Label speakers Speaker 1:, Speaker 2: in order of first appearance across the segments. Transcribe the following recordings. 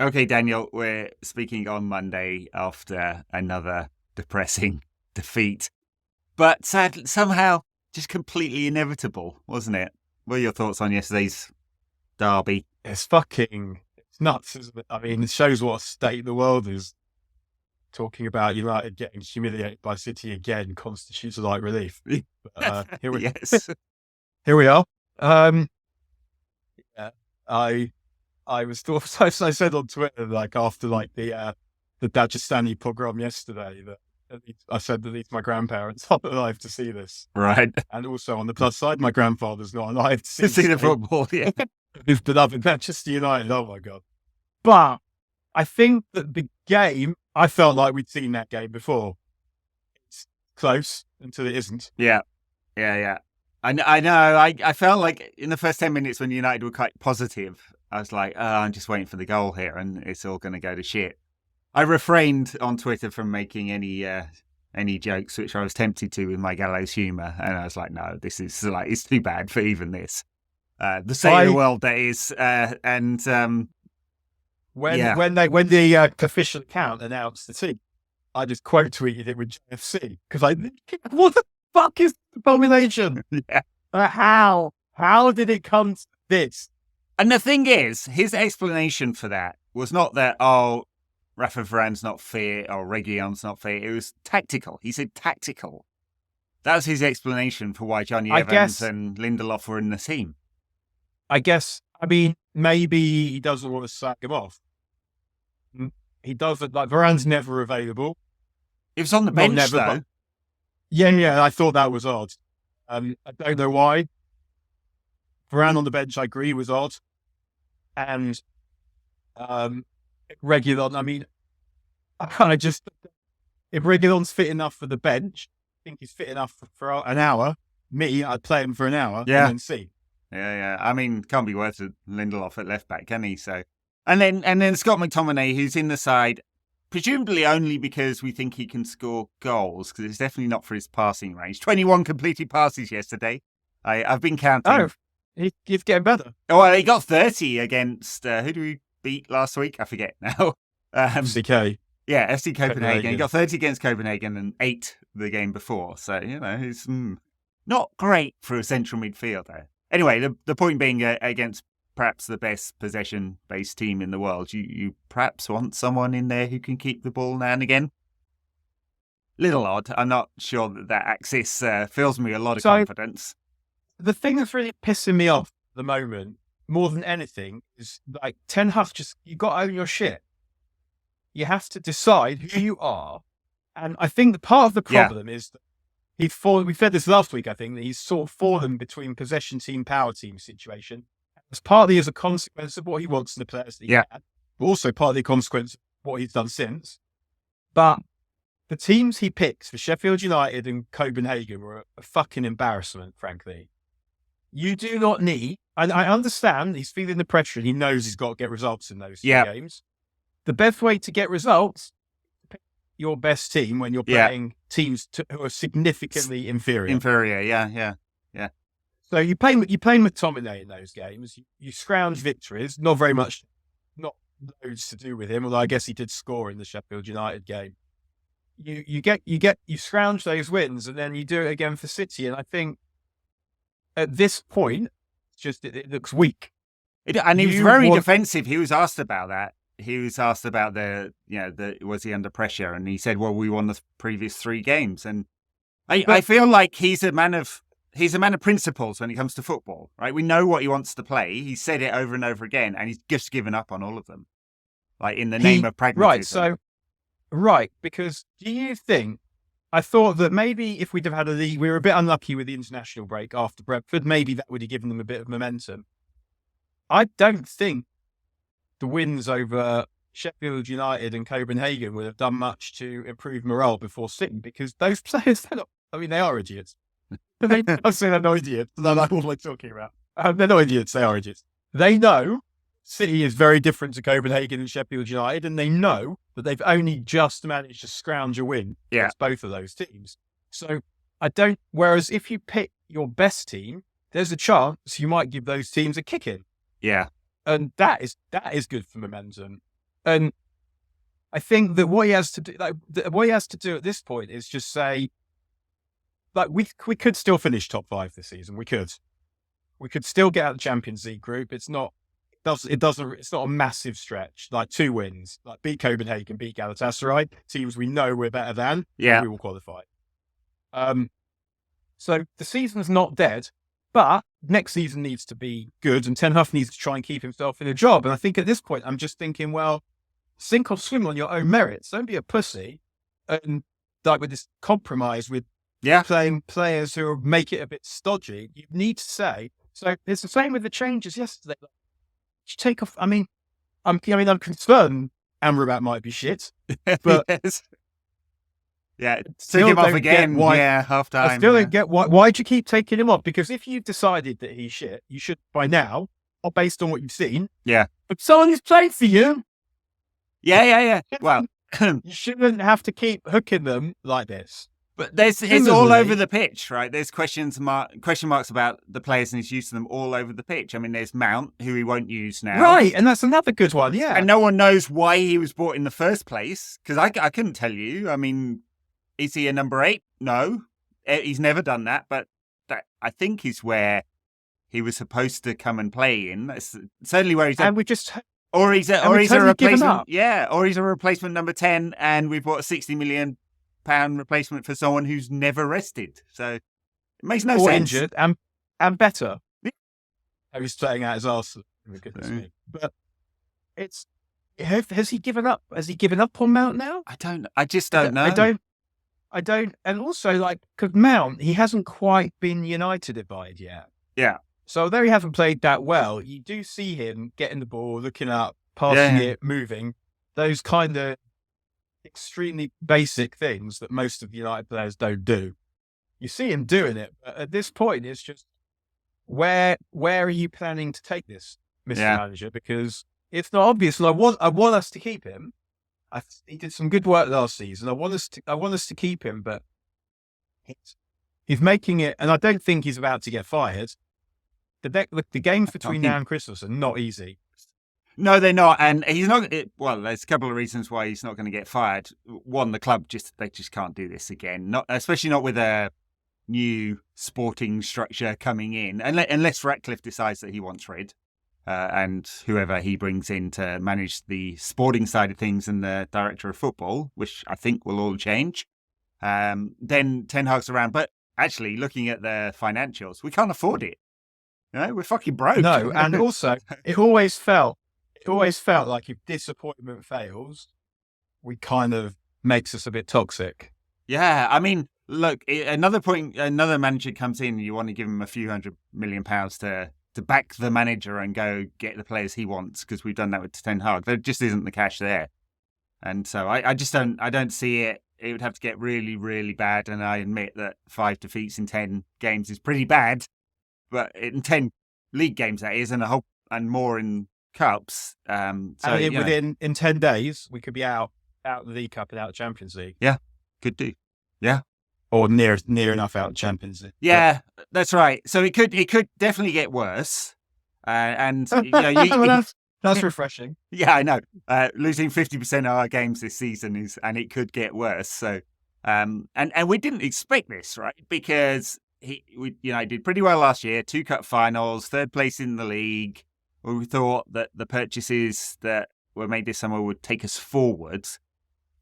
Speaker 1: Okay, Daniel, we're speaking on Monday after another depressing defeat, but sadly, somehow just completely inevitable, wasn't it? What are your thoughts on yesterday's derby?
Speaker 2: It's nuts, isn't it? I mean, it shows what state the world is. Talking about United getting humiliated by City again constitutes a light relief. But,
Speaker 1: Yes.
Speaker 2: here we are. Yeah, I I was thought I said on Twitter after the Dagestani pogrom yesterday that I said that at least my grandparents aren't alive to see this,
Speaker 1: Right.
Speaker 2: and also on the plus side, my grandfather's not alive to
Speaker 1: To
Speaker 2: see
Speaker 1: see the
Speaker 2: Spain,
Speaker 1: football, yeah.
Speaker 2: his beloved Manchester United. Oh my god! But I think that the game, I felt like we'd seen that game before. It's close until it isn't.
Speaker 1: Yeah. Yeah. I know. I felt like in the first 10 minutes when United were quite positive, I was like, oh, I'm just waiting for the goal here and it's all going to go to shit. I refrained on Twitter from making any jokes, which I was tempted to with my gallows humour. And I was like, no, this is it's too bad for even this. The state of the world that is.
Speaker 2: When the official account announced the team, I just quote tweeted it with JFC because what the fuck is the abomination?
Speaker 1: Yeah.
Speaker 2: How did it come to this?
Speaker 1: And the thing is, his explanation for that was not that, oh, Rafa Varane's not fit or Reguilon's not fit. It was tactical. He said tactical. That was his explanation for why Johnny Evans and Lindelof were in the team.
Speaker 2: I mean, maybe he doesn't want to sack him off. He doesn't, Varane's never available.
Speaker 1: It was on the bench, though.
Speaker 2: Yeah, I thought that was odd. I don't know why. Varane on the bench, I agree, was odd. And Reguilon, I mean, if Reguilon's fit enough for the bench, I think he's fit enough for an hour. I'd play him for an hour and then see.
Speaker 1: Yeah. I mean, can't be worse than Lindelof at left back, can he? So, and then Scott McTominay, who's in the side, presumably only because we think he can score goals, because it's definitely not for his passing range. 21 completed passes yesterday. I've been counting.
Speaker 2: Oh, he's getting better.
Speaker 1: Oh, well, he got 30 against who do we beat last week? I forget now.
Speaker 2: FCK.
Speaker 1: Yeah, FC Copenhagen. He got 30 against Copenhagen and 8 the game before. So, it's not great for a central midfielder. Anyway, the point being against perhaps the best possession-based team in the world, you perhaps want someone in there who can keep the ball now and again. Little odd. I'm not sure that axis fills me a lot of confidence.
Speaker 2: The thing that's really pissing me off at the moment, more than anything, is Ten Hag you got to own your shit. You have to decide who you are. And I think the part of the problem is that we said this last week, I think, that he's sort of fallen between possession team, power team situation. It's partly as a consequence of what he wants in the players that he had, but also partly a consequence of what he's done since. But the teams he picks for Sheffield United and Copenhagen were a fucking embarrassment, frankly. You do not need, and I understand he's feeling the pressure and he knows he's got to get results in those games. The best way to get results, pick your best team when you're playing teams who are significantly inferior.
Speaker 1: Yeah.
Speaker 2: So you play McTominay in those games. You scrounge victories. Not loads to do with him. Although I guess he did score in the Sheffield United game. You scrounge those wins, and then you do it again for City. And I think at this point, it looks weak.
Speaker 1: And he was very defensive. He was asked about that. He was asked about was he under pressure? And he said, well, we won the previous 3 games. And I feel like he's a man of principles when it comes to football, right? We know what he wants to play. He said it over and over again, and he's just given up on all of them, in the name of pragmatism.
Speaker 2: Right. Because do you think, I thought that maybe if we'd have had we were a bit unlucky with the international break after Brentford, maybe that would have given them a bit of momentum. I don't think the wins over Sheffield United and Copenhagen would have done much to improve morale before City, because those players, they are idiots. I'm saying they're not idiots. That's what I'm talking about. They're not idiots. They are idiots. They know City is very different to Copenhagen and Sheffield United, and they know that they've only just managed to scrounge a win against both of those teams. So whereas if you pick your best team, there's a chance you might give those teams a kick in.
Speaker 1: Yeah.
Speaker 2: And that is good for momentum. And I think that what he has to do, what he has to do at this point is just say, like, we could still finish top 5 this season. We could still get out of the Champions League group. It's not a massive stretch. Like 2 wins, like beat Copenhagen, beat Galatasaray, teams we know we're better than.
Speaker 1: Yeah,
Speaker 2: we will qualify. So the season's not dead, but next season needs to be good, and Ten Hag needs to try and keep himself in a job. And I think at this point, I'm just thinking, well, sink or swim on your own merits. Don't be a pussy, and like with this compromise with playing players who make it a bit stodgy. You need to say. So it's the same with the changes yesterday. Like, you take off. I mean, I'm concerned Amrabat might be shit, but
Speaker 1: yes. Took him off again. Half time.
Speaker 2: I still don't get why'd you keep taking him off? Because if you've decided that he's shit, you should by now, or based on what you've seen.
Speaker 1: Yeah.
Speaker 2: But someone who's played for you.
Speaker 1: Yeah. Well,
Speaker 2: you shouldn't have to keep hooking them like this.
Speaker 1: But it's all over the pitch, right? There's question marks about the players and his use of them all over the pitch. I mean, there's Mount, who he won't use now.
Speaker 2: Right, and that's another good one, yeah.
Speaker 1: And no one knows why he was bought in the first place, because I couldn't tell you. I mean, is he a number 8? No. He's never done that, but that, I think, is where he was supposed to come and play in. That's certainly where he's at.
Speaker 2: And we just...
Speaker 1: Or he's a replacement. Yeah, or he's a replacement number 10, and we've bought a £60 million replacement for someone who's never rested. So it makes no sense.
Speaker 2: Or injured and better. He's playing out his arse. For goodness me. But it's has he given up? Has he given up on Mount now?
Speaker 1: I just don't know.
Speaker 2: I don't. And also, like, because Mount, he hasn't quite been United-ified yet.
Speaker 1: Yeah.
Speaker 2: So although he hasn't played that well, you do see him getting the ball, looking up, passing it, moving. Those kind of extremely basic things that most of the United players don't do. You see him doing it, but at this point, it's just where are you planning to take this, Mr. Manager? Because it's not obvious. And I want us to keep him. He did some good work last season. I want us to keep him, but he's making it, and I don't think he's about to get fired. The games between now and Christmas are not easy.
Speaker 1: No, they're not, and he's not. Well, there's a couple of reasons why he's not going to get fired. One, the club just can't do this again. Especially not with a new sporting structure coming in, unless Ratcliffe decides that he wants rid, and whoever he brings in to manage the sporting side of things and the director of football, which I think will all change. Then Ten Hag's around, but actually, looking at the financials, we can't afford it. We're fucking broke.
Speaker 2: No, and also it always felt like if disappointment fails, we kind of makes us a bit toxic.
Speaker 1: Yeah, I mean, look, another manager comes in, you want to give him a few £100 million to back the manager and go get the players he wants, because we've done that with Ten Hag. There just isn't the cash there. And so I don't see it. It would have to get really, really bad, and I admit that 5 defeats in 10 games is pretty bad. But in 10 league games, that is, and more in cups.
Speaker 2: In 10 days, we could be out of the League Cup and out of Champions League.
Speaker 1: Yeah, could do. Yeah,
Speaker 2: or near enough out of Champions League.
Speaker 1: Yeah, that's right. So it could definitely get worse. And
Speaker 2: that's refreshing.
Speaker 1: Yeah, I know. Losing 50% of our games this season and it could get worse. So, and we didn't expect this, right? Because we did pretty well last year, 2 cup finals, 3rd place in the league. We thought that the purchases that were made this summer would take us forwards,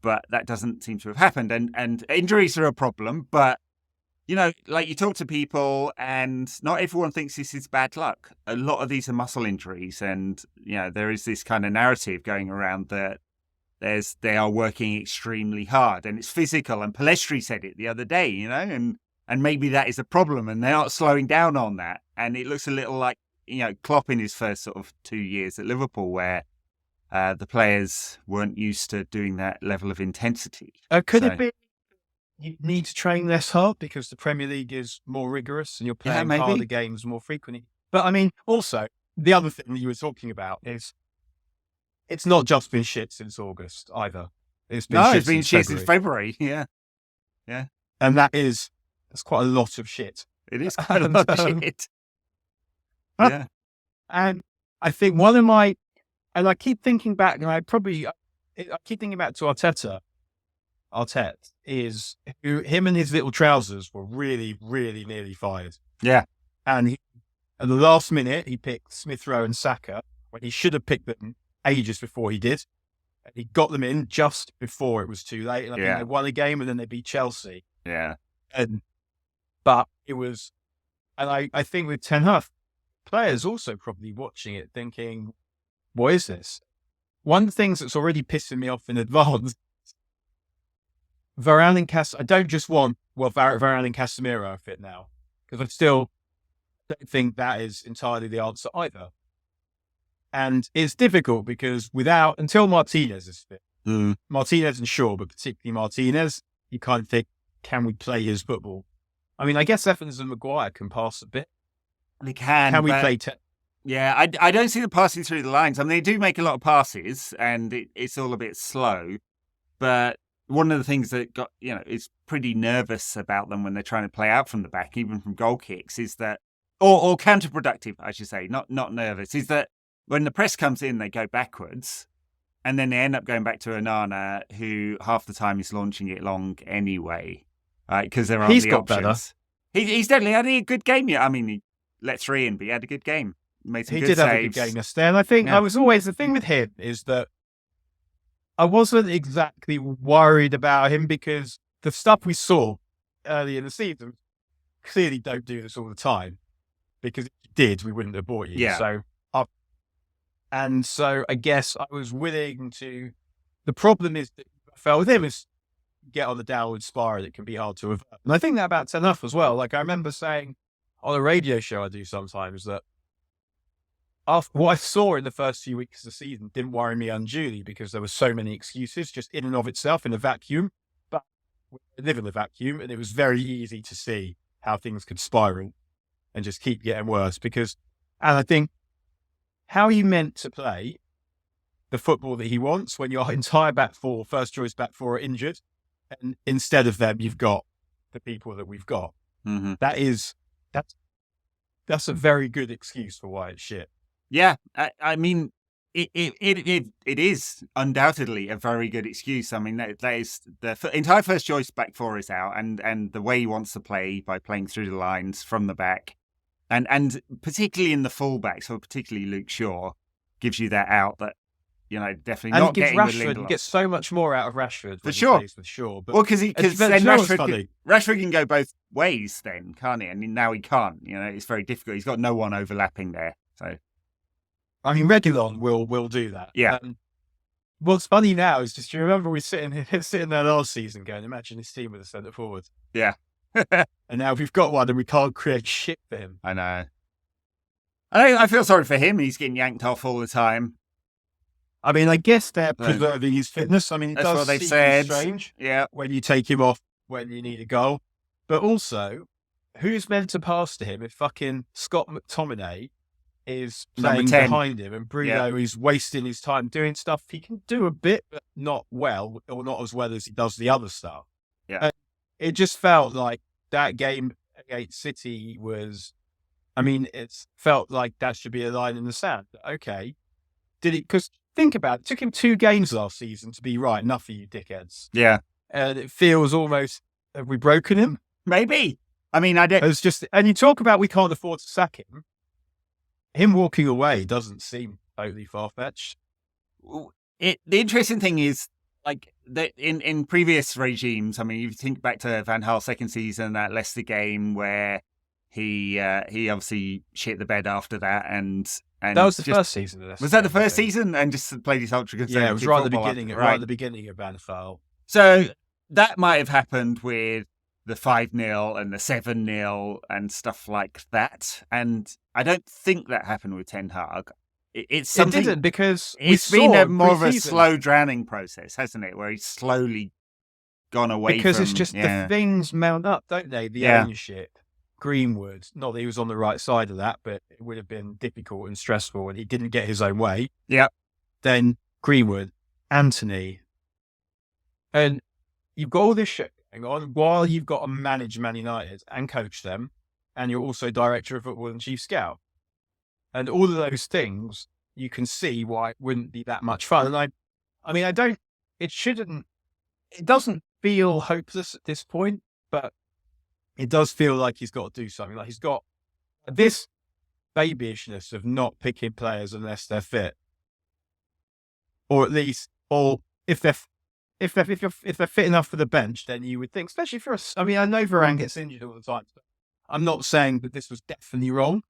Speaker 1: but that doesn't seem to have happened. And injuries are a problem, but like you talk to people and not everyone thinks this is bad luck. A lot of these are muscle injuries, and there is this kind of narrative going around that they are working extremely hard and it's physical. And Pellistri said it the other day, and maybe that is a problem, and they're not slowing down on that. And it looks a little like, Klopp in his first sort of 2 years at Liverpool, where the players weren't used to doing that level of intensity.
Speaker 2: Could it be you need to train less hard because the Premier League is more rigorous and you're playing harder games more frequently? But I mean, also, the other thing that you were talking about is it's not just been shit since August either. It's been shit since
Speaker 1: February. Yeah.
Speaker 2: And that's quite a lot of shit.
Speaker 1: It is quite a lot of shit. Yeah.
Speaker 2: And I think and I keep thinking back, and I probably I keep thinking back to Arteta. Him and his little trousers were really, really nearly fired.
Speaker 1: Yeah.
Speaker 2: And at the last minute, he picked Smith Rowe and Saka when he should have picked them ages before he did. And he got them in just before it was too late. And I think they won a game and then they beat Chelsea.
Speaker 1: Yeah.
Speaker 2: But it was, and I think with Ten Hag, players also probably watching it thinking, what is this? One of the things that's already pissing me off in advance, Varane and I don't just want, Varane and Casemiro are fit now, because I still don't think that is entirely the answer either. And it's difficult because until Martinez is fit, Martinez and Shaw, but particularly Martinez, you kind of think, can we play his football? I mean, I guess Evans and Maguire can pass a bit.
Speaker 1: They can.
Speaker 2: Can we play?
Speaker 1: Yeah, I don't see them passing through the lines. I mean, they do make a lot of passes, and it's all a bit slow. But one of the things that is pretty nervous about them when they're trying to play out from the back, even from goal kicks, is that, or counterproductive, I should say, not nervous, is that when the press comes in, they go backwards, and then they end up going back to Onana, who half the time is launching it long anyway, because there aren't the options.
Speaker 2: Better.
Speaker 1: He's definitely had a good game. Yeah, I mean, he let 3 in, but he had a good game. He
Speaker 2: did have a good game yesterday, and I think I was always, the thing with him is that I wasn't exactly worried about him because the stuff we saw early in the season clearly don't do this all the time, because if you did, we wouldn't have bought you.
Speaker 1: Yeah.
Speaker 2: So I guess I was willing to. The problem is that I felt with him is get on the downward spiral. It can be hard to avert, and I think that about Ten Hag as well. Like I remember saying on a radio show I do sometimes that after what I saw in the first few weeks of the season didn't worry me unduly because there were so many excuses just in and of itself in a vacuum. But we live in a vacuum, and it was very easy to see how things could spiral and just keep getting worse. And I think, how are you meant to play the football that he wants when your entire first choice back four are injured, and instead of them you've got the people that we've got?
Speaker 1: Mm-hmm.
Speaker 2: That's a very good excuse for why it's shit.
Speaker 1: Yeah, I mean, it is undoubtedly a very good excuse. I mean, that is the entire first choice back four is out, and the way he wants to play by playing through the lines from the back, and particularly in the fullbacks, so particularly Luke Shaw, gives you that out that definitely
Speaker 2: and
Speaker 1: not getting with Lindelof.
Speaker 2: You get so much more out of Rashford
Speaker 1: for sure.
Speaker 2: He plays with Shaw, but
Speaker 1: because then Rashford can go both ways, then can't he? I mean, now he can't. It's very difficult. He's got no one overlapping there, so.
Speaker 2: I mean, Reguilon will do that.
Speaker 1: Yeah.
Speaker 2: What's funny now is just, you remember we sitting there last season going, imagine his team with a centre forward.
Speaker 1: Yeah.
Speaker 2: And now we've got one and we can't create shit for him.
Speaker 1: I know. I feel sorry for him. He's getting yanked off all the time.
Speaker 2: I mean, I guess they're preserving his fitness. I mean,
Speaker 1: that's what they've said.
Speaker 2: Strange.
Speaker 1: Yeah.
Speaker 2: When you take him off when you need a goal. But also, who's meant to pass to him if fucking Scott McTominay is playing behind him and Bruno is wasting his time doing stuff he can do a bit, but not well, or not as well as he does the other stuff.
Speaker 1: Yeah.
Speaker 2: It just felt like that game against City was, I mean, it felt like that should be a line in the sand. Okay. Because think about it took him 2 games last season to be right enough for you dickheads.
Speaker 1: Yeah.
Speaker 2: And it feels almost, have we broken him?
Speaker 1: Maybe. I mean, I don't.
Speaker 2: It's just, and you talk about we can't afford to sack him. Him walking away doesn't seem totally far-fetched.
Speaker 1: The interesting thing is, like, that in previous regimes, I mean, you think back to Van Gaal's second season, that Leicester game where he obviously shit the bed after that, and
Speaker 2: that was the first season of Leicester.
Speaker 1: Was that the first season? And just played his ultra conservative.
Speaker 2: Yeah, it was right at the beginning of Van Gaal.
Speaker 1: So that might have happened with the 5-0 and the 7-0 and stuff like that. And I don't think that happened with Ten Hag. It's something.
Speaker 2: It didn't, because
Speaker 1: it's been more of a slow drowning process, hasn't it? Where he's slowly gone away
Speaker 2: because it's just the things mount up, don't they? The ownership, Greenwood, not that he was on the right side of that, but it would have been difficult and stressful and he didn't get his own way.
Speaker 1: Yeah.
Speaker 2: Then Greenwood, Anthony. And you've got all this shit going on while you've got to manage Man United and coach them, and you're also director of football and chief scout. And all of those things, you can see why it wouldn't be that much fun. And I mean, it doesn't feel hopeless at this point, but it does feel like he's got to do something. Like he's got this babyishness of not picking players unless they're fit, or at least, or if they're fit enough for the bench, then you would think, especially if I mean, I know Varane gets injured all the time, but I'm not saying that this was definitely wrong,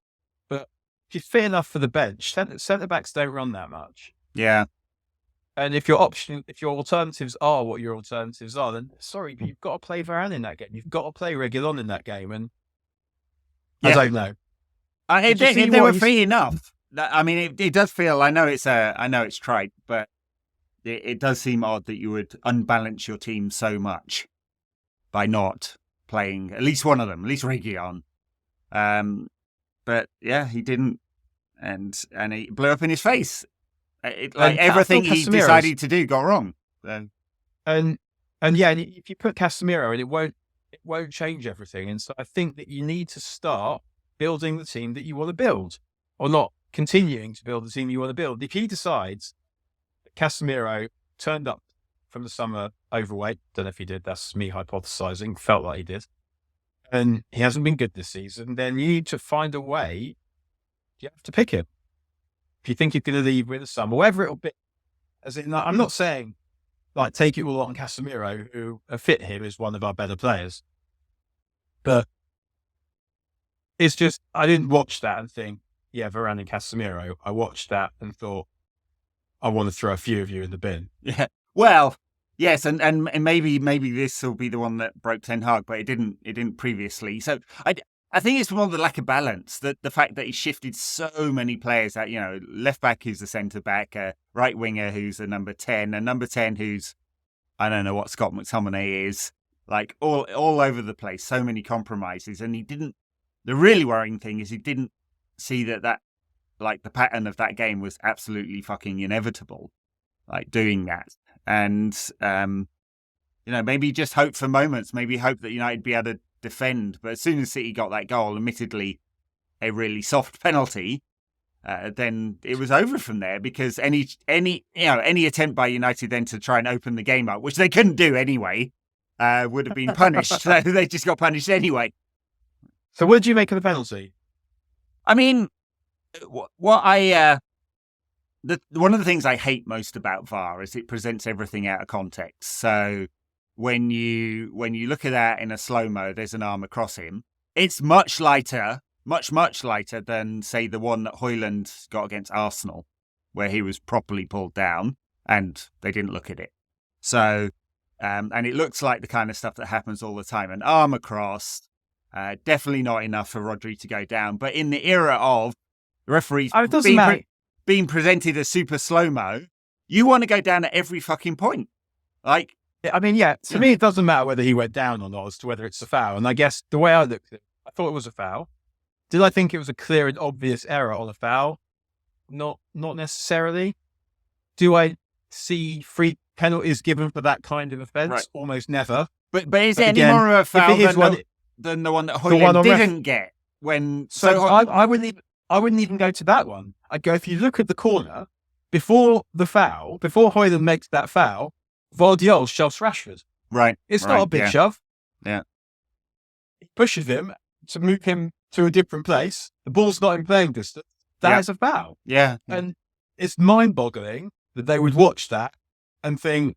Speaker 2: but if he's fit enough for the bench, centre backs don't run that much.
Speaker 1: Yeah.
Speaker 2: And if your alternatives are what your alternatives are, then sorry, but you've got to play Varane in that game. You've got to play Reguilon in that game, and I don't know.
Speaker 1: They were free enough. I mean, it does feel. I know it's trite, but it does seem odd that you would unbalance your team so much by not playing at least one of them, at least Reguilon. But yeah, he didn't, and he blew up in his face. Everything he decided to do got wrong. So.
Speaker 2: And if you put Casemiro in, it won't change everything. And so I think that you need to start building the team that you want to build, or not continuing to build the team you want to build. If he decides that Casemiro turned up from the summer overweight, don't know if he did, that's me hypothesizing, felt like he did, and he hasn't been good this season, then you need to find a way. You have to pick him. If you think you're going to leave with a sum, or whatever it'll be. As in, I'm not saying like take it all on Casemiro, who fit him as one of our better players. But it's just, I didn't watch that and think, yeah, Varane and Casemiro. I watched that and thought, I want to throw a few of you in the bin.
Speaker 1: Yeah. Well, yes, and maybe this will be the one that broke Ten Hag, but it didn't previously. So I think it's more the lack of balance, the fact that he shifted so many players out, left back who's a centre back, a right winger who's a number 10, a number 10 who's, I don't know what Scott McTominay is, like all over the place, so many compromises. And the really worrying thing is he didn't see that like the pattern of that game was absolutely fucking inevitable, like doing that. And, maybe just hope for moments, maybe hope that United be able to defend, but as soon as City got that goal, admittedly a really soft penalty, then it was over from there, because any attempt by United then to try and open the game up, which they couldn't do anyway, would have been punished. So they just got punished anyway.
Speaker 2: So what did you make of the penalty?
Speaker 1: I mean, one of the things I hate most about VAR is it presents everything out of context. So when you look at that in a slow-mo, there's an arm across him. It's much lighter, much lighter than, say, the one that Højlund got against Arsenal, where he was properly pulled down and they didn't look at it. So, and it looks like the kind of stuff that happens all the time. An arm across, definitely not enough for Rodri to go down. But in the era of the referees being presented as super slow-mo, you want to go down at every fucking point. Like,
Speaker 2: I mean, to me, it doesn't matter whether he went down or not as to whether it's a foul. And I guess the way I looked at it, I thought it was a foul. Did I think it was a clear and obvious error on a foul? Not necessarily. Do I see free penalties given for that kind of offence?
Speaker 1: Right.
Speaker 2: Almost never.
Speaker 1: But is it any more of a foul than the one that Højlund didn't get?
Speaker 2: I wouldn't even go to that one. I'd go, if you look at the corner, before Højlund makes that foul, Vardiol shoves Rashford.
Speaker 1: Right.
Speaker 2: It's not a big shove.
Speaker 1: Yeah.
Speaker 2: He pushes him to move him to a different place. The ball's not in playing distance. That is a foul.
Speaker 1: Yeah.
Speaker 2: And it's mind-boggling that they would watch that and think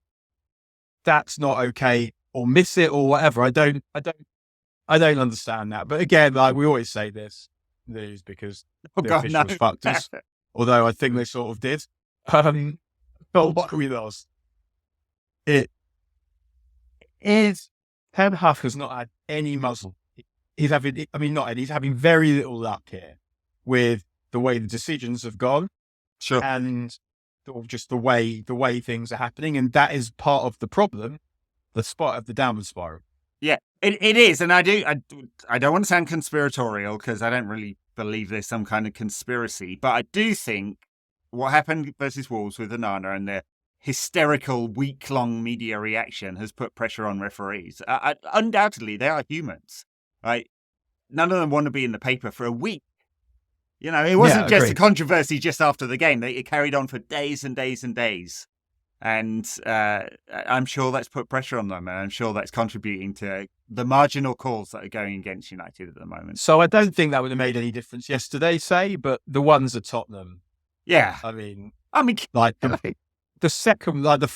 Speaker 2: that's not okay, or miss it, or whatever. I don't understand that. But again, like we always say this, news because officials fucked us. Although I think they sort of did. But we lost. It is. Ten Hag has not had any muzzle. He's having very little luck here with the way the decisions have gone.
Speaker 1: Sure.
Speaker 2: And just the way things are happening. And that is part of the problem, the spot of the downward spiral.
Speaker 1: Yeah, it is. And I don't want to sound conspiratorial, because I don't really believe there's some kind of conspiracy. But I do think what happened versus Wolves with Onana and the hysterical week-long media reaction has put pressure on referees. Undoubtedly, they are humans, right? None of them want to be in the paper for a week. It wasn't just a controversy just after the game. It carried on for days and days and days. And I'm sure that's put pressure on them, and I'm sure that's contributing to the marginal calls that are going against United at the moment.
Speaker 2: So I don't think that would have made any difference yesterday, say, but the ones at Tottenham.
Speaker 1: Yeah.
Speaker 2: I mean,
Speaker 1: like
Speaker 2: the second, like I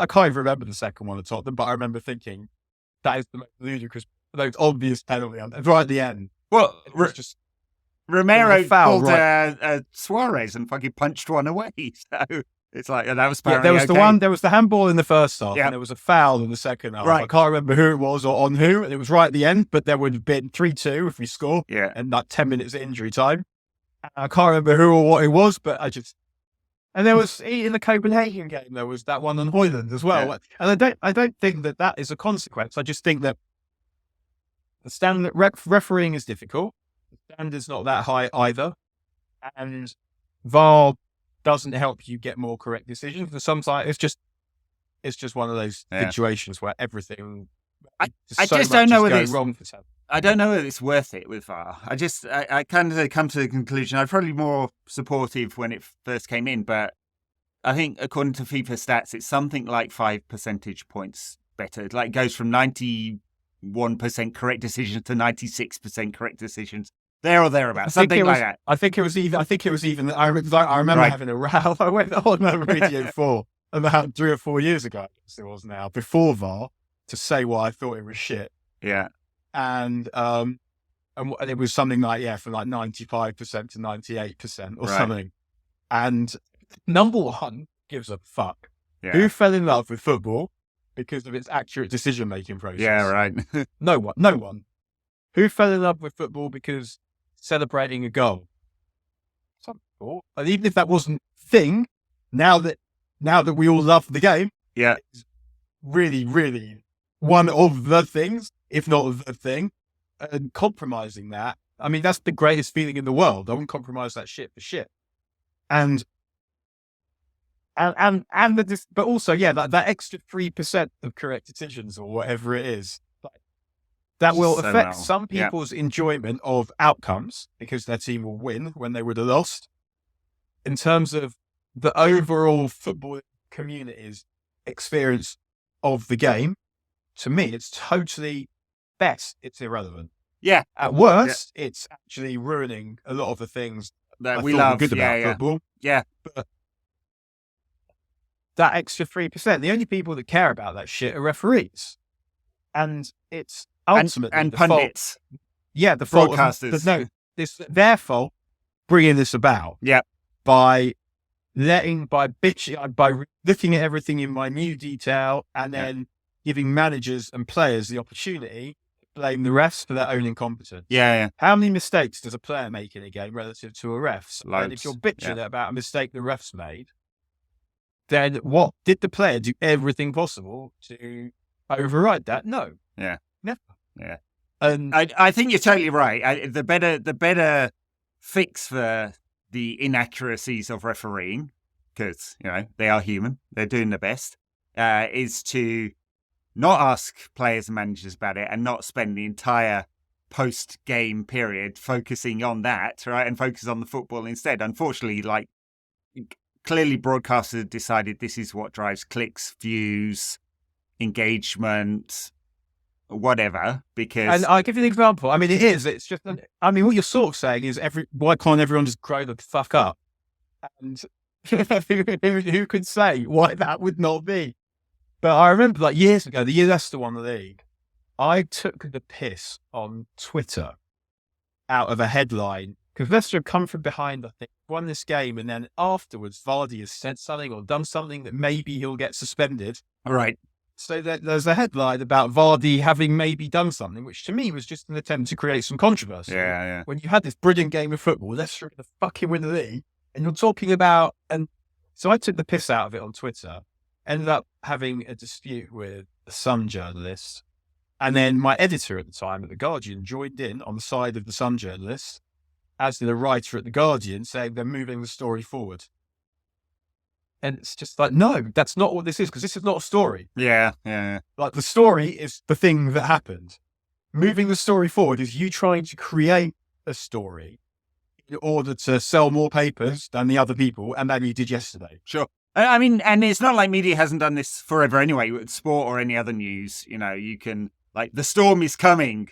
Speaker 2: can't even remember the second one at Tottenham, but I remember thinking that is the most ludicrous, the most obvious penalty right at the end.
Speaker 1: Well,
Speaker 2: it was just
Speaker 1: Romero pulled Suarez and fucking punched one away. So it's like, that was apparently
Speaker 2: there was
Speaker 1: okay.
Speaker 2: There was the handball in the first half, and there was a foul in the second half.
Speaker 1: Right.
Speaker 2: I can't remember who it was or on who, and it was right at the end, but there would have been 3-2 if we score.
Speaker 1: Yeah.
Speaker 2: And like 10 minutes of injury time. I can't remember who or what it was, but and there was in the Copenhagen game, there was that one on Højlund as well. Yeah. And I don't think that is a consequence. I just think that the standard refereeing is difficult. The standard's not that high either. And VAR doesn't help you get more correct decisions. For some side, it's just one of those situations where everything.
Speaker 1: I just don't know whether it's
Speaker 2: wrong.
Speaker 1: I don't know whether it's worth it with VAR. I kind of come to the conclusion I was probably more supportive when it first came in, but I think according to FIFA stats, it's something like 5 percentage points better. Like it goes from 91% correct decisions to 96% correct decisions. There or thereabouts, something like that.
Speaker 2: I think it was even. I remember having a row. I went on Radio 4 about 3 or 4 years ago. It was now before VAR to say why I thought it was shit.
Speaker 1: Yeah,
Speaker 2: and it was something like from like 95% to 98% or something. And number one gives a fuck. Yeah. Who fell in love with football because of its accurate decision making process?
Speaker 1: Yeah, right.
Speaker 2: No one. Who fell in love with football because celebrating a goal? Some people. And even if that wasn't a thing, now that we all love the game, it's really, really one of the things, if not the thing. And compromising that, I mean, that's the greatest feeling in the world. I wouldn't compromise that shit for shit. But also, that extra 3% of correct decisions or whatever it is, that will affect some people's enjoyment of outcomes because their team will win when they would have lost. In terms of the overall football community's experience of the game, to me, it's totally best. It's irrelevant.
Speaker 1: Yeah.
Speaker 2: At worst, it's actually ruining a lot of the things
Speaker 1: that we love
Speaker 2: good about football.
Speaker 1: Yeah.
Speaker 2: But that extra 3%, the only people that care about that shit are referees. And it's ultimately
Speaker 1: and pundits.
Speaker 2: Yeah, the
Speaker 1: broadcasters.
Speaker 2: It's their fault bringing this about.
Speaker 1: Yeah.
Speaker 2: By bitching, by looking at everything in minute detail and then giving managers and players the opportunity to blame the refs for their own incompetence.
Speaker 1: Yeah.
Speaker 2: How many mistakes does a player make in a game relative to a ref?
Speaker 1: Loads.
Speaker 2: And if you're bitching about a mistake the refs made, then what? Did the player do everything possible to override that? No.
Speaker 1: Yeah.
Speaker 2: Never.
Speaker 1: Yeah.
Speaker 2: And
Speaker 1: I think you're totally right. The better fix for the inaccuracies of refereeing, because they are human, they're doing their best, is to not ask players and managers about it and not spend the entire post-game period focusing on that, right, and focus on the football instead. Unfortunately, clearly broadcasters decided this is what drives clicks, views, engagement, whatever, because...
Speaker 2: And I'll give you an example. I mean, it is. It's just... I mean, what you're sort of saying is why can't everyone just grow the fuck up? And who could say why that would not be? But I remember years ago, the year Leicester won the league, I took the piss on Twitter out of a headline because Leicester had come from behind, I think, won this game, and then afterwards Vardy has said something or done something that maybe he'll get suspended.
Speaker 1: Right.
Speaker 2: So there's a headline about Vardy having maybe done something, which to me was just an attempt to create some controversy.
Speaker 1: Yeah.
Speaker 2: When you had this brilliant game of football, Leicester going to fucking win the league, and you're talking about... And so I took the piss out of it on Twitter, ended up having a dispute with a Sun journalist, and then my editor at the time at The Guardian joined in on the side of the Sun journalist, as did a writer at The Guardian, saying they're moving the story forward. And it's just no, that's not what this is, because this is not a story.
Speaker 1: Yeah.
Speaker 2: The story is the thing that happened. Moving the story forward is you trying to create a story in order to sell more papers than the other people, and than you did yesterday.
Speaker 1: Sure. I mean, and it's not like media hasn't done this forever anyway, with sport or any other news. You can, like, the storm is coming,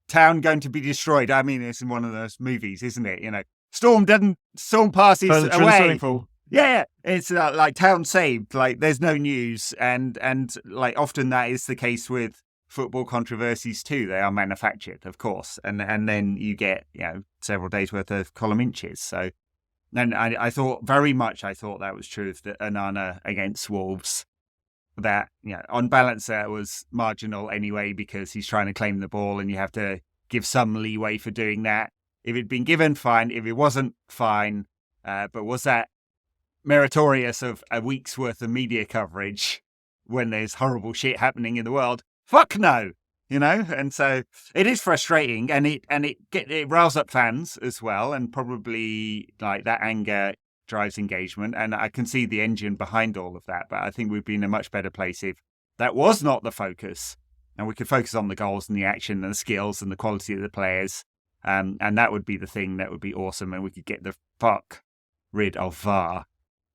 Speaker 1: town going to be destroyed. I mean, it's in one of those movies, isn't it? Storm passes
Speaker 2: Furniture in the swimming
Speaker 1: away.
Speaker 2: pool.
Speaker 1: Yeah. It's like town saved, like there's no news. And like often that is the case with football controversies too. They are manufactured, of course. And then you get, several days worth of column inches. So, and I thought that was true of the Onana against Wolves. That, on balance, that was marginal anyway, because he's trying to claim the ball and you have to give some leeway for doing that. If it'd been given, fine. If it wasn't, fine. But was that meritorious of a week's worth of media coverage when there's horrible shit happening in the world? Fuck no. And so it is frustrating, and it riles up fans as well, and probably like that anger drives engagement, and I can see the engine behind all of that. But I think we'd be in a much better place if that was not the focus, and we could focus on the goals and the action and the skills and the quality of the players, and that would be the thing that would be awesome, and we could get the fuck rid of VAR.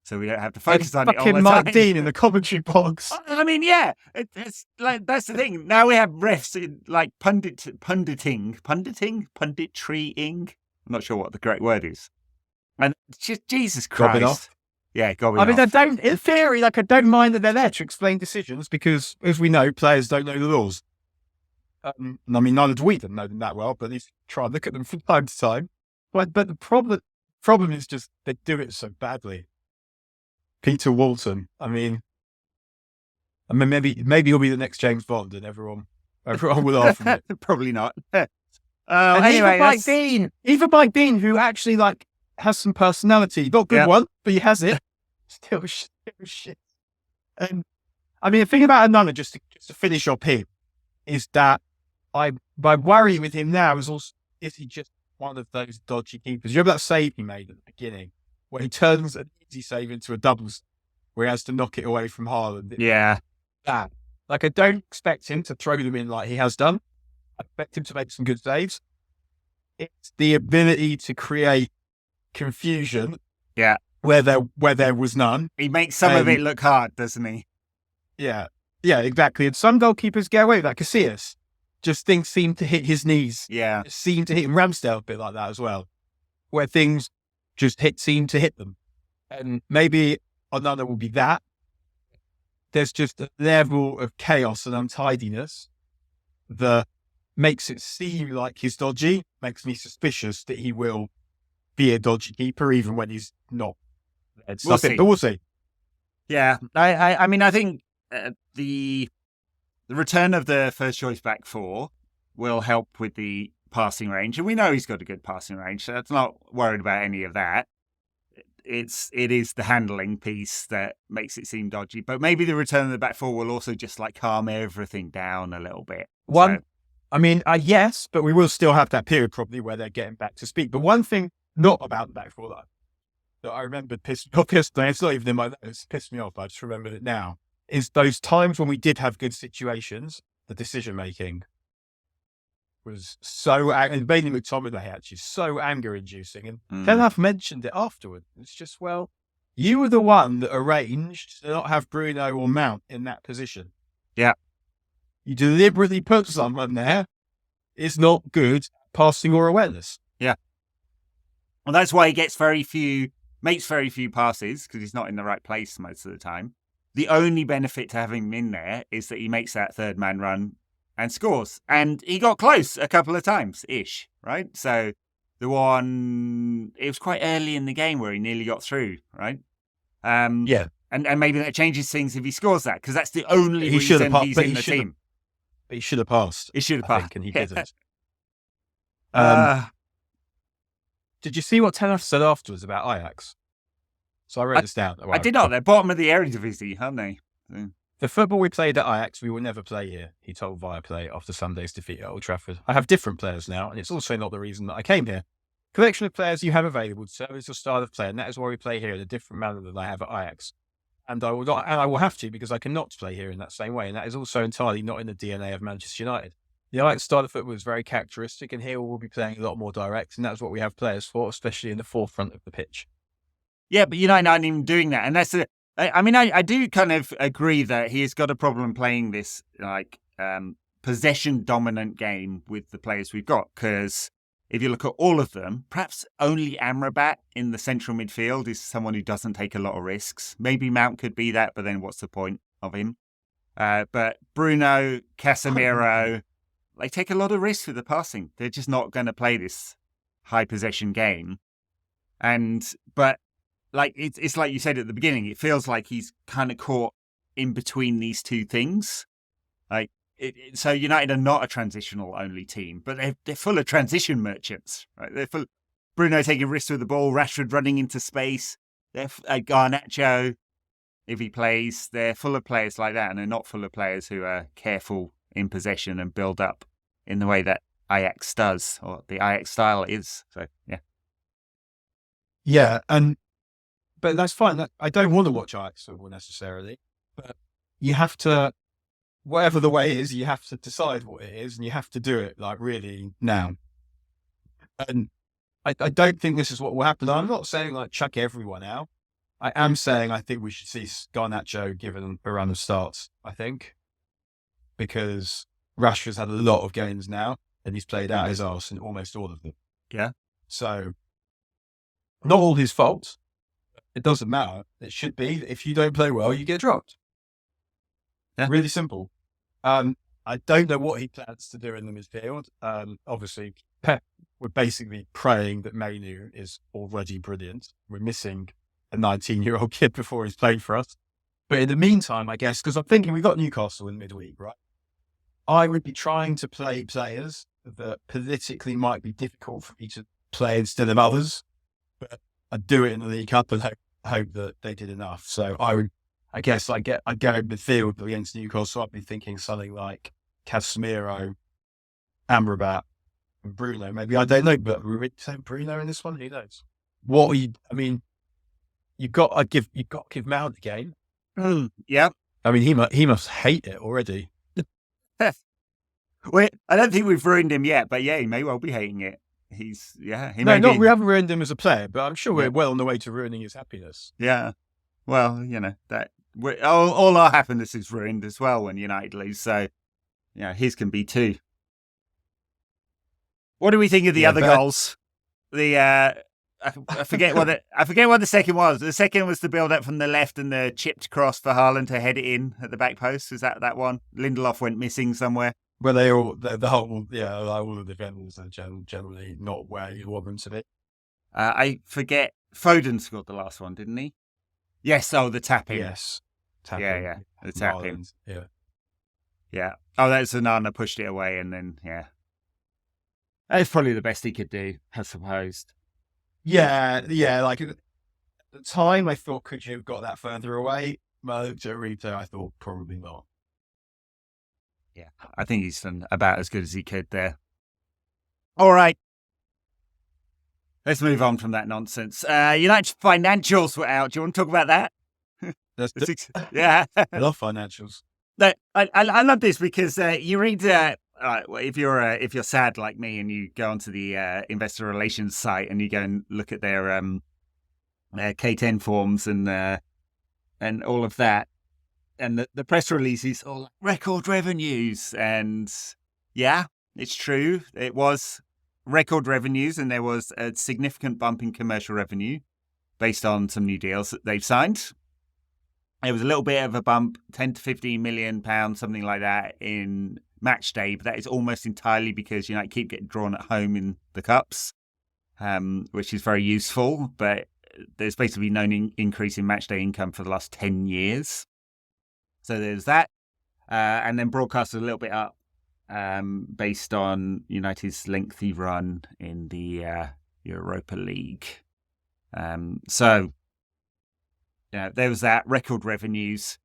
Speaker 1: So we don't have to focus on it all the time.
Speaker 2: Mike Dean in the commentary box.
Speaker 1: I mean, yeah, it's like that's the thing. Now we have refs in, like punditrying. I'm not sure what the correct word is. And just Jesus Christ,
Speaker 2: gobbing off.
Speaker 1: Yeah, gobbing off.
Speaker 2: I mean, don't. In theory, I don't mind that they're there to explain decisions because, as we know, players don't know the laws. I mean, neither do we know them that well, but at least try and look at them from time to time. But the problem is just they do it so badly. Peter Walton. I mean, maybe he'll be the next James Bond, and everyone will laugh at it.
Speaker 1: Probably not.
Speaker 2: Anyway, even Mike Dean, who actually has some personality, not good one, but he has it. Still shit. And I mean, the thing about Onana, just to finish up here, is that my worry with him now is he just one of those dodgy keepers? You remember that save he made at the beginning, where he turns an easy save into a doubles, where he has to knock it away from Haaland?
Speaker 1: Yeah.
Speaker 2: That. I don't expect him to throw them in like he has done. I expect him to make some good saves. It's the ability to create confusion.
Speaker 1: Yeah.
Speaker 2: Where there was none.
Speaker 1: He makes some of it look hard, doesn't he?
Speaker 2: Yeah. Yeah, exactly. And some goalkeepers get away with that. Casillas, just things seem to hit his knees.
Speaker 1: Yeah.
Speaker 2: Seem to hit him. Ramsdale a bit like that as well, where things just seem to hit them. And maybe Onana will be that. There's just a level of chaos and untidiness that makes it seem like he's dodgy, makes me suspicious that he will be a dodgy keeper even when he's not.
Speaker 1: We'll see.
Speaker 2: But we'll see.
Speaker 1: Yeah. I mean, I think the return of the first choice back four will help with the passing range. And we know he's got a good passing range, so that's not worried about any of that. It is the handling piece that makes it seem dodgy. But maybe the return of the back four will also just calm everything down a little bit.
Speaker 2: Yes, but we will still have that period probably where they're getting back to speed. But one thing not about the back four that I remembered pissed me off yesterday, it's not even in my notes, pissed me off, but I just remembered it now, is those times when we did have good situations, the decision-making was so, and Bailey McTominay actually, so anger-inducing. And Ten Hag mentioned it afterward. It's just, well, you were the one that arranged to not have Bruno or Mount in that position.
Speaker 1: Yeah.
Speaker 2: You deliberately put someone there. It's not good passing or awareness.
Speaker 1: Yeah. Well, that's why he makes very few passes, because he's not in the right place most of the time. The only benefit to having him in there is that he makes that third man run and scores. And he got close a couple of times-ish, right? So it was quite early in the game where he nearly got through, right?
Speaker 2: Yeah.
Speaker 1: And maybe that changes things if he scores that, because that's the only reason he's in the team.
Speaker 2: But he should have passed.
Speaker 1: He should have passed.
Speaker 2: And he didn't. Did you see what Ten Hag said afterwards about Ajax? So I wrote this down.
Speaker 1: I did not. They're bottom of the Eredivisie, aren't they?
Speaker 2: The football we played at Ajax, we will never play here, he told Viaplay after Sunday's defeat at Old Trafford. I have different players now, and it's also not the reason that I came here. Collection of players you have available to serve as your style of play, and that is why we play here in a different manner than I have at Ajax. And I will have to, because I cannot play here in that same way, and that is also entirely not in the DNA of Manchester United. The Ajax style of football is very characteristic, and here we'll be playing a lot more direct, and that's what we have players for, especially in the forefront of the pitch.
Speaker 1: Yeah, but United aren't even doing that, and that's I do kind of agree that he's got a problem playing this possession dominant game with the players we've got, because if you look at all of them, perhaps only Amrabat in the central midfield is someone who doesn't take a lot of risks. Maybe Mount could be that, but then what's the point of him? But Bruno, Casemiro, they take a lot of risks with the passing. They're just not going to play this high possession game. But it's like you said at the beginning, it feels like he's kind of caught in between these two things. So United are not a transitional only team, but they're full of transition merchants, right? They're full. Bruno taking risks with the ball, Rashford running into space. They're Garnacho, if he plays, they're full of players like that, and they're not full of players who are careful in possession and build up in the way that Ajax does, or the Ajax style is. So yeah.
Speaker 2: Yeah, but that's fine. I don't want to watch Ajax football necessarily, but you have to, whatever the way is, you have to decide what it is, and you have to do it really now. And I don't think this is what will happen. I'm not saying chuck everyone out. I am saying I think we should see Garnacho given a run of starts, I think, because Rashford's had a lot of games now, and he's played out his arse in almost all of them.
Speaker 1: Yeah.
Speaker 2: So, not all his fault. It doesn't matter. It should be that if you don't play well, you get dropped.
Speaker 1: Yeah.
Speaker 2: Really simple. I don't know what he plans to do in the midfield. Obviously, Pep, we're basically praying that Mainu is already brilliant. We're missing a 19-year-old kid before he's played for us. But in the meantime, I guess, because I'm thinking we've got Newcastle in midweek, right? I would be trying to play players that politically might be difficult for me to play instead of others, but I'd do it in the League Cup and hope that they did enough. So I guess I'd go midfield against Newcastle. I'd be thinking something like Casemiro, Amrabat, and Bruno. Maybe, I don't know, but we're saying Bruno in this one. Who knows? You've got to give Mount a game.
Speaker 1: Yeah.
Speaker 2: I mean, he must hate it already.
Speaker 1: Well, I don't think we've ruined him yet, but yeah, he may well be hating it. We
Speaker 2: haven't ruined him as a player, but I'm sure we're well on the way to ruining his happiness.
Speaker 1: Yeah. Well, that all our happiness is ruined as well when United lose. So, his can be too. What do we think of the other goals? I forget what the second was. The second was the build up from the left and the chipped cross for Haaland to head it in at the back post. Was that one? Lindelof went missing somewhere.
Speaker 2: Well, all of the defenders are generally not where you want them to be.
Speaker 1: I forget. Foden scored the last one, didn't he? Yes. Oh, the tapping.
Speaker 2: Yes. Tapping.
Speaker 1: Yeah. The tapping.
Speaker 2: Yeah.
Speaker 1: Oh, that's Zanana pushed it away, and then that's probably the best he could do, I suppose.
Speaker 2: Yeah. Like at the time, I thought, could you have got that further away? Rito, I thought probably not.
Speaker 1: Yeah, I think he's done about as good as he could there. All right. Let's move on from that nonsense. United's financials were out. Do you want to talk about that? Yeah.
Speaker 2: I love financials.
Speaker 1: No, I love this because you read if you're sad like me and you go onto the investor relations site and you go and look at their K10 forms and all of that, and the press release is all like record revenues, and yeah, it's true. It was record revenues, and there was a significant bump in commercial revenue based on some new deals that they've signed. There was a little bit of a bump, 10 to 15 million pounds, something like that, in match day, but that is almost entirely because United keep getting drawn at home in the cups, which is very useful. But there's basically no increase in match day income for the last 10 years. So there's that. And then broadcast a little bit up based on United's lengthy run in the Europa League. So there was that, record revenues.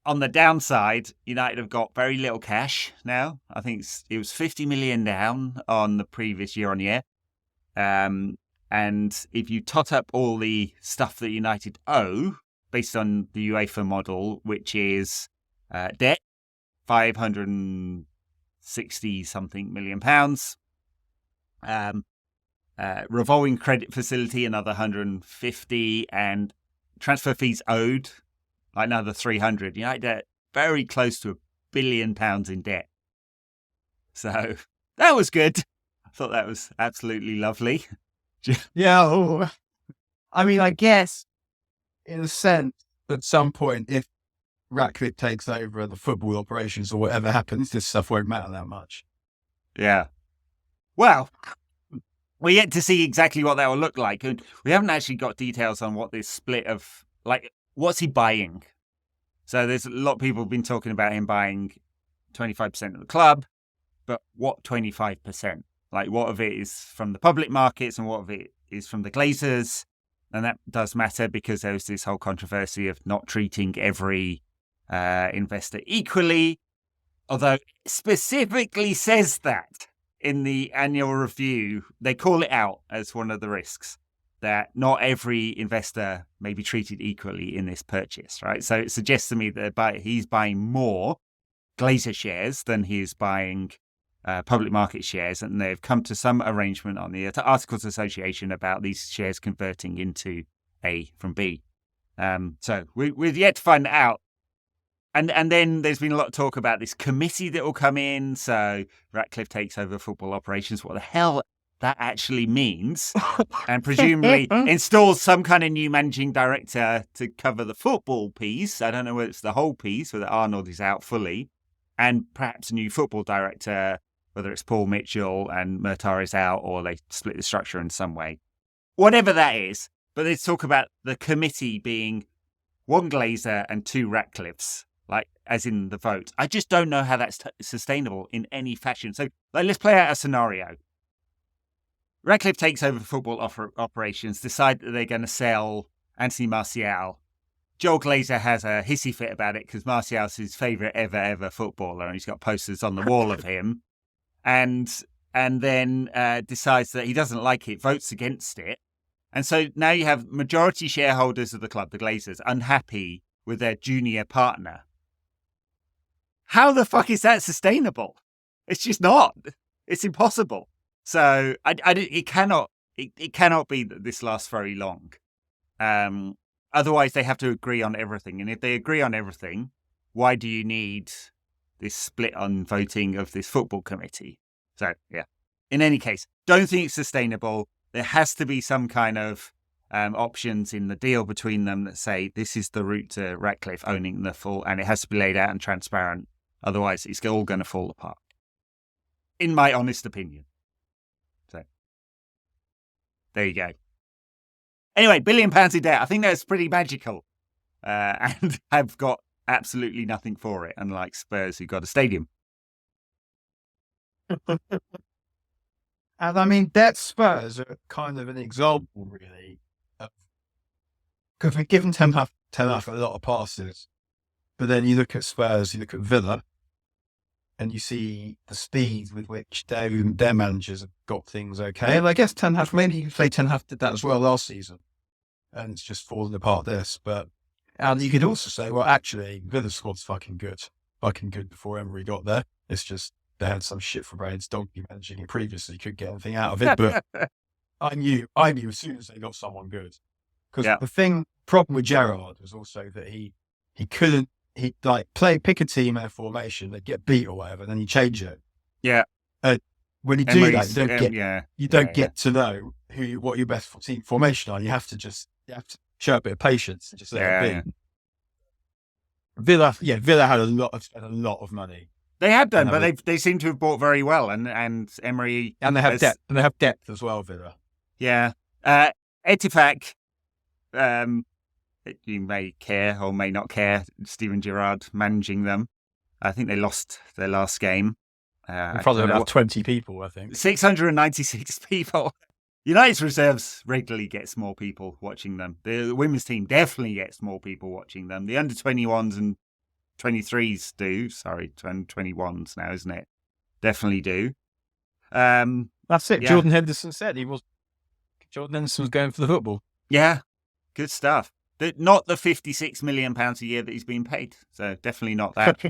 Speaker 1: On the downside, United have got very little cash now. I think it was 50 million down on the previous year-on-year. And if you tot up all the stuff that United owe, based on the UEFA model, which is debt, 560-something million pounds, revolving credit facility, another 150, and transfer fees owed, like another 300. United very close to £1 billion in debt. So that was good. I thought that was absolutely lovely.
Speaker 2: Yeah. I mean, I guess in a sense, at some point, if Ratcliffe takes over the football operations or whatever happens, this stuff won't matter that much.
Speaker 1: Yeah. Well, we're yet to see exactly what that will look like. And we haven't actually got details on what this split of, like, what's he buying? So there's a lot of people have been talking about him buying 25% of the club, but what 25%? Like, what of it is from the public markets and what of it is from the Glazers? And that does matter because there was this whole controversy of not treating every investor equally, although it specifically says that in the annual review. They call it out as one of the risks, that not every investor may be treated equally in this purchase, right? So it suggests to me that he's buying more Glazer shares than he is buying public market shares, and they've come to some arrangement on the Articles Association about these shares converting into A from B. So we've yet to find out. And then there's been a lot of talk about this committee that will come in. So Ratcliffe takes over football operations. What the hell that actually means? And presumably installs some kind of new managing director to cover the football piece. I don't know whether it's the whole piece, whether Arnold is out fully. And perhaps a new football director, whether it's Paul Mitchell and Murtar is out, or they split the structure in some way. Whatever that is. But they talk about the committee being one Glazer and two Ratcliffes, like as in the vote. I just don't know how that's sustainable in any fashion. So let's play out a scenario. Ratcliffe takes over football operations, decide that they're going to sell Anthony Martial. Joel Glazer has a hissy fit about it because Martial's his favourite ever footballer, and he's got posters on the wall of him. And then decides that he doesn't like it, votes against it. And so now you have majority shareholders of the club, the Glazers, unhappy with their junior partner. How the fuck is that sustainable? It's just not. It's impossible. So it cannot be that this lasts very long. Otherwise, they have to agree on everything. And if they agree on everything, why do you need this split on voting of this football committee? So, yeah. In any case, don't think it's sustainable. There has to be some kind of options in the deal between them that say this is the route to Ratcliffe owning the full, and it has to be laid out and transparent. Otherwise, it's all going to fall apart. In my honest opinion. So, there you go. Anyway, £1 billion in debt. I think that's pretty magical. And have got absolutely nothing for it, unlike Spurs, who got a stadium.
Speaker 2: And I mean, that Spurs are kind of an example, really. Because we've given Ten Hag a lot of passes. But then you look at Spurs, you look at Villa, and you see the speed with which their managers have got things okay. And I guess maybe you could say Ten Hag did that as well last season. And it's just fallen apart this. And you could also say, well, actually, Villa's squad's fucking good. Fucking good before Emery got there. It's just they had some shit for brains donkey managing it previously, couldn't get anything out of it. But I knew as soon as they got someone good. Because the problem with Gerrard was also that he couldn't, he'd like pick a team and a formation, they'd get beat or whatever, then you change it.
Speaker 1: Yeah.
Speaker 2: When you do that, you don't get to know what your best team formation are. You have to show a bit of patience and just let it be. Villa had a lot of money.
Speaker 1: They have done, but they seem to have bought very well, and Emery,
Speaker 2: and they have depth, and they have depth as well. Villa,
Speaker 1: yeah. Ettifaq, you may care or may not care. Steven Gerrard managing them. I think they lost their last game.
Speaker 2: Probably about 20 people. I think
Speaker 1: 696 people. United's reserves regularly gets more people watching them. The women's team definitely gets more people watching them. The under-21s and 23s do. Sorry, 21s now, isn't it? Definitely do.
Speaker 2: That's it. Yeah. Jordan Henderson said Jordan Henderson was going for the football.
Speaker 1: Yeah, good stuff. Not the £56 million a year that he's being paid. So definitely not that.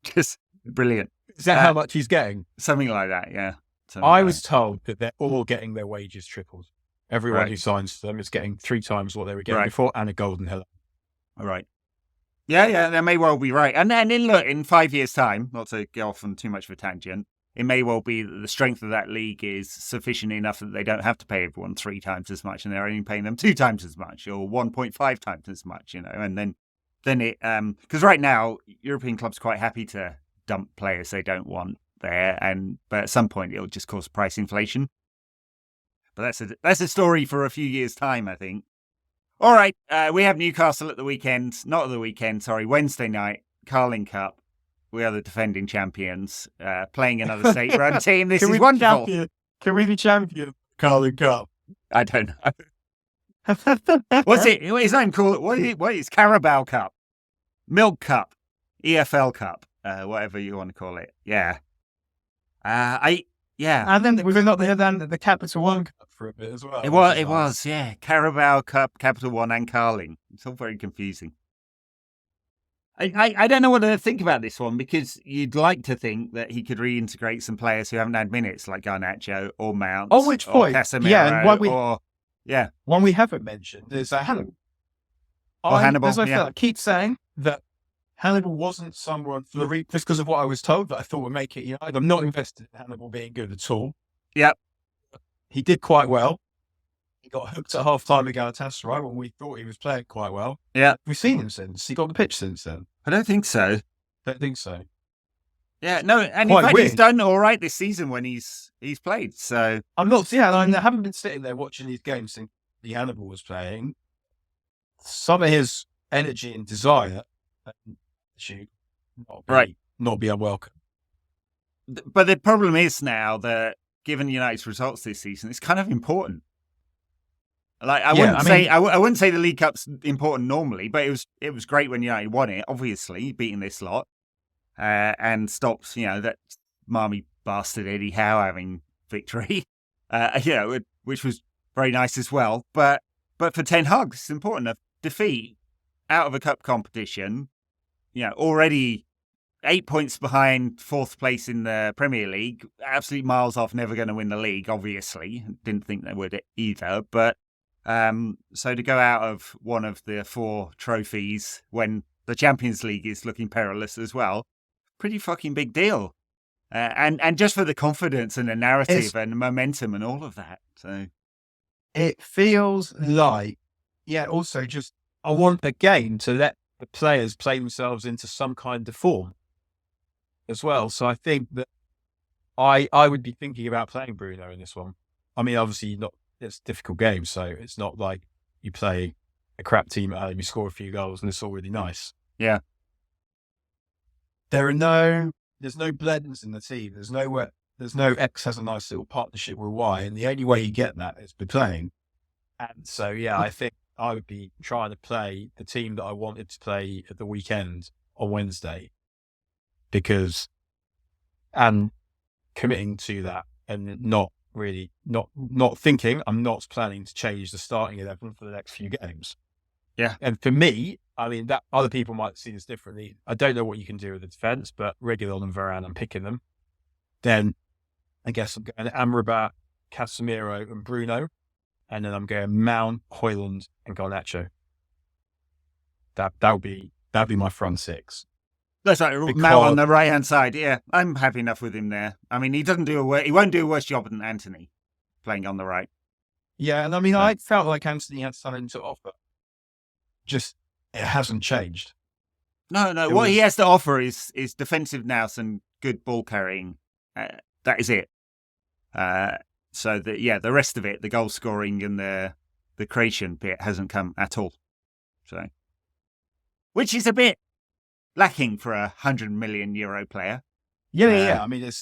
Speaker 1: Just brilliant.
Speaker 2: Is that how much he's getting?
Speaker 1: Something like that, yeah.
Speaker 2: I was told that they're all getting their wages tripled. Everyone who signs them is getting 3 times what they were getting before, and a golden hello.
Speaker 1: All right. Yeah, they may well be right. And then in 5 years' time, not to go off on too much of a tangent, it may well be that the strength of that league is sufficient enough that they don't have to pay everyone 3 times as much, and they're only paying them 2 times as much or 1.5 times as much, and then it because right now European clubs are quite happy to dump players they don't want there, but at some point it'll just cause price inflation. But that's a story for a few years' time, I think. All right, we have Newcastle at the weekend. Not at the weekend, sorry, Wednesday night, Carling Cup. We are the defending champions, playing another state-run team. This is wonderful.
Speaker 2: Can we be champion Carling Cup?
Speaker 1: I don't know. What's it? It's not even called. What is Carabao Cup, Milk Cup, EFL Cup, whatever you want to call it. Yeah. Yeah.
Speaker 2: And then we've not there than the Capital One Cup for a bit as well.
Speaker 1: It was, yeah. Carabao Cup, Capital One, and Carling. It's all very confusing. I don't know what to think about this one, because you'd like to think that he could reintegrate some players who haven't had minutes, like Garnacho or Mount.
Speaker 2: Oh, which point?
Speaker 1: Casemiro,
Speaker 2: one we haven't mentioned is Hannibal.
Speaker 1: Hannibal.
Speaker 2: As I keep saying that Hannibal wasn't someone just because of what I was told that I thought would make it United. I'm not invested in Hannibal being good at all.
Speaker 1: Yep.
Speaker 2: He did quite well. He got hooked at half-time at Galatasaray when we thought he was playing quite well.
Speaker 1: Yeah.
Speaker 2: We've seen him since. He got on the pitch since then.
Speaker 1: I don't think so.
Speaker 2: Don't think so.
Speaker 1: Yeah, no, and in fact, he's done all right this season when he's played. So
Speaker 2: I'm not. Yeah, I haven't been sitting there watching these games since the Hannibal was playing. Some of his energy and desire should not be unwelcome.
Speaker 1: But the problem is now that, given United's results this season, it's kind of important. Like I wouldn't say the League Cup's important normally, but it was great when United won it. Obviously, beating this lot and stopped that marmy bastard Eddie Howe having victory. Which was very nice as well. But for Ten Hag, it's important. A defeat out of a cup competition, already 8 points behind 4th place in the Premier League, absolute miles off, never going to win the league. Obviously, didn't think they would either, but. So to go out of one of the 4 trophies when the Champions League is looking perilous as well, pretty fucking big deal. And just for the confidence and the narrative and the momentum and all of that. So
Speaker 2: it feels like, also just I want the game to let the players play themselves into some kind of form as well. So I think that I would be thinking about playing Bruno in this one. I mean, obviously not. It's a difficult game, so it's not like you play a crap team at home, you score a few goals, and it's all really nice.
Speaker 1: Yeah.
Speaker 2: There's no blends in the team. There's no X has a nice little partnership with Y, and the only way you get that is by playing. And so, I think I would be trying to play the team that I wanted to play at the weekend on Wednesday, and committing to that and not thinking, I'm not planning to change the starting 11 for the next few games.
Speaker 1: Yeah.
Speaker 2: And for me, I mean, that other people might see this differently. I don't know what you can do with the defence, but Reguilon and Varane, I'm picking them. Then I guess I'm going Amrabat, Casemiro and Bruno. And then I'm going Mount, Højlund and Garnacho. That'll be my front 6.
Speaker 1: That's right, Mount on the right-hand side. Yeah, I'm happy enough with him there. I mean, he won't do a worse job than Anthony playing on the right.
Speaker 2: Yeah, and I mean, I felt like Anthony had something to offer. Just, it hasn't changed.
Speaker 1: No. What he has to offer is defensive nous and good ball carrying. That is it. So the rest of it, the goal scoring and the creation bit hasn't come at all. So, which is a bit lacking for a €100 million player.
Speaker 2: Yeah. I mean, it's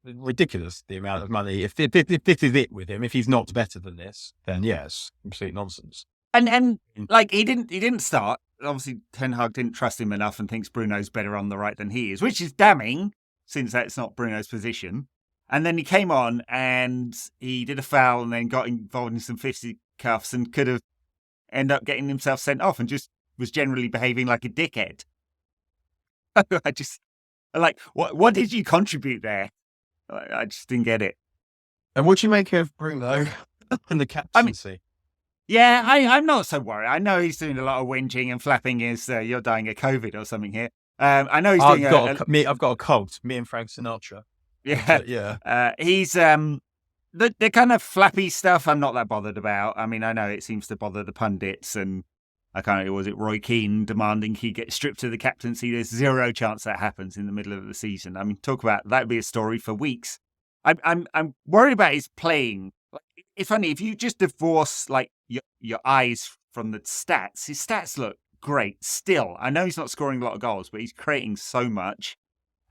Speaker 2: ridiculous the amount of money. If this is it with him, if he's not better than this, then yes, complete nonsense.
Speaker 1: And like he didn't start. Obviously, Ten Hag didn't trust him enough and thinks Bruno's better on the right than he is, which is damning since that's not Bruno's position. And then he came on and he did a foul and then got involved in some fisticuffs and could have ended up getting himself sent off and just was generally behaving like a dickhead. I just, what did you contribute there? I just didn't get it.
Speaker 2: And what do you make of Bruno and the captaincy?
Speaker 1: I'm not so worried. I know he's doing a lot of whinging and flapping his "you're dying of COVID" or something here. I know he's doing
Speaker 2: I've got a cult. Me and Frank Sinatra.
Speaker 1: Yeah. He's the kind of flappy stuff I'm not that bothered about. I mean, I know it seems to bother the pundits, and I can't remember, was it Roy Keane demanding he get stripped of the captaincy? There's zero chance that happens in the middle of the season. I mean, talk about that'd be a story for weeks. I'm worried about his playing. It's funny if you just divorce like your eyes from the stats. His stats look great still. I know he's not scoring a lot of goals, but he's creating so much.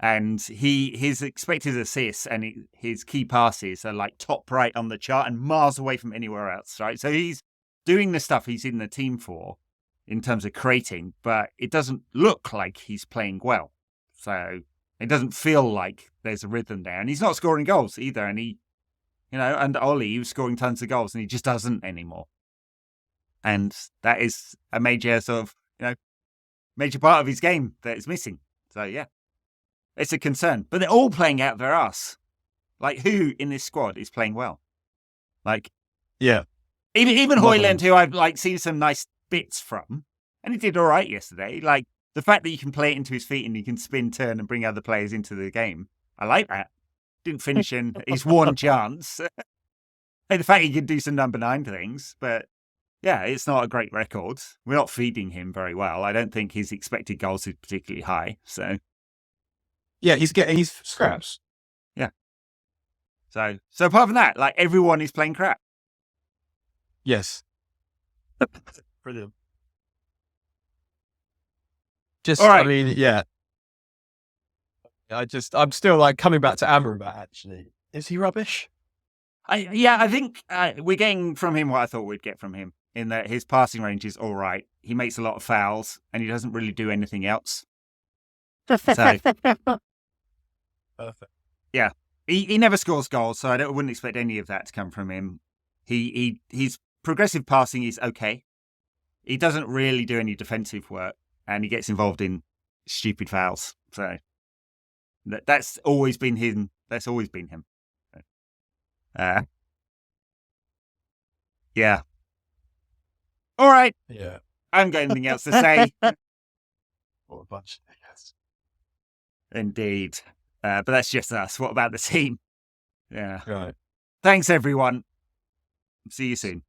Speaker 1: And his expected assists and his key passes are like top right on the chart and miles away from anywhere else, right? So he's doing the stuff he's in the team for in terms of creating, but it doesn't look like he's playing well. So it doesn't feel like there's a rhythm there. And he's not scoring goals either. And and Ollie, he was scoring tons of goals and he just doesn't anymore. And that is a major sort of, major part of his game that is missing. So, yeah. It's a concern, but they're all playing out their ass. Like, who in this squad is playing well? Like,
Speaker 2: yeah,
Speaker 1: even Højlund, who I've seen some nice bits from, and he did all right yesterday. Like the fact that you can play it into his feet and he can spin, turn, and bring other players into the game. I like that. Didn't finish in his one chance. And the fact he can do some number 9 things, but yeah, it's not a great record. We're not feeding him very well. I don't think his expected goals is particularly high. So.
Speaker 2: Yeah, he's scraps.
Speaker 1: Yeah. So apart from that, like everyone is playing crap.
Speaker 2: Yes. Brilliant.
Speaker 1: All right.
Speaker 2: I mean, yeah. I'm still like coming back to Amrabat. Actually, is he rubbish?
Speaker 1: I think we're getting from him what I thought we'd get from him. In that his passing range is all right. He makes a lot of fouls and he doesn't really do anything else. So.
Speaker 2: Perfect.
Speaker 1: Yeah, he never scores goals, so I wouldn't expect any of that to come from him. His progressive passing is okay. He doesn't really do any defensive work, and he gets involved in stupid fouls. So that's always been him. That's always been him. Yeah. All right.
Speaker 2: Yeah.
Speaker 1: I haven't got anything else to say.
Speaker 2: What a bunch. Yes.
Speaker 1: Indeed. But that's just us. What about the team? Yeah.
Speaker 2: Right.
Speaker 1: Thanks, everyone. See you soon.